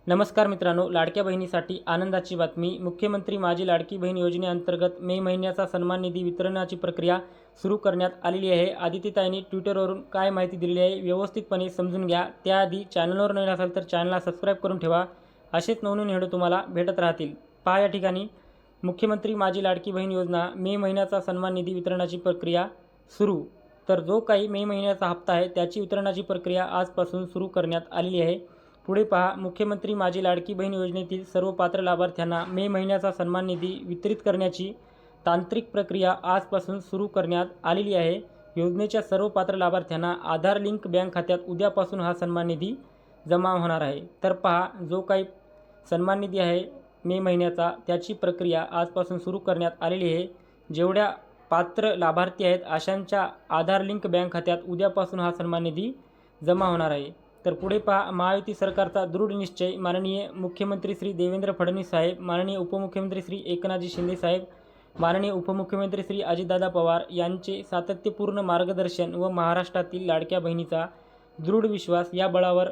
नमस्कार मित्रांनो, लाडक्या बहिणीसाठी आनंदाची बातमी। मुख्यमंत्री माझी लाडकी बहीण योजनेअंतर्गत मे महिन्याचा सन्मान निधी वितरणाची प्रक्रिया सुरू करण्यात आलेली आहे। आदित्यताईंनी ट्विटरवरून काय माहिती दिलेली आहे व्यवस्थितपणे समजून घ्या। त्याआधी चॅनलवर नवीन असाल तर चॅनलला सबस्क्राईब करून ठेवा, असेच नवनवीन व्हिडिओ तुम्हाला भेटत राहतील। पहा या ठिकाणी मुख्यमंत्री माझी लाडकी बहीण योजना मे महिन्याचा सन्मान निधी वितरणाची प्रक्रिया सुरू। तर जो काही मे महिन्याचा हप्ता आहे त्याची वितरणाची प्रक्रिया आजपासून सुरू करण्यात आलेली आहे। पुढे पहा, मुख्यमंत्री माझी लाडकी बहीण योजनेतील सर्व पात्र लाभार्थ्यांना मे महिन्याचा सन्मान निधी वितरित करण्याची तांत्रिक प्रक्रिया आजपासून सुरू करण्यात आलेली आहे। योजनेच्या सर्व पात्र लाभार्थ्यांना आधार लिंक बँक खात्यात उद्यापासून हा सन्मान निधी जमा होणार आहे। तर पहा, जो काही सन्मान निधी आहे मे महिन्याचा त्याची प्रक्रिया आजपासून सुरू करण्यात आलेली आहे। जेवढ्या पात्र लाभार्थी आहेत अशांच्या आधार लिंक बँक खात्यात उद्यापासून हा सन्मान निधी जमा होणार आहे। तर पुढे पहा, महायुती सरकारचा दृढ निश्चय। माननीय मुख्यमंत्री श्री देवेंद्र फडणवीस साहेब, माननीय उपमुख्यमंत्री श्री एकनाथजी शिंदे साहेब, माननीय उपमुख्यमंत्री श्री अजितदादा पवार यांचे सातत्यपूर्ण मार्गदर्शन व महाराष्ट्रातील लाडक्या बहिणीचा दृढ विश्वास या बळावर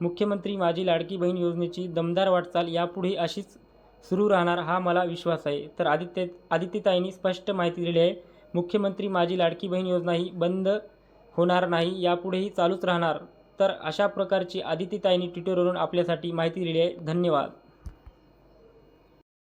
मुख्यमंत्री माझी लाडकी बहीण योजनेची दमदार वाटचाल यापुढे अशीच सुरू राहणार हा मला विश्वास आहे। तर आदित्यताईंनी स्पष्ट माहिती दिलेली आहे। मुख्यमंत्री माझी लाडकी बहीण योजना ही बंद होणार नाही, यापुढेही चालूच राहणार। तर अशा प्रकारची आदित्यताईंनी ट्विटरवरून आपल्यासाठी माहिती दिली आहे। धन्यवाद।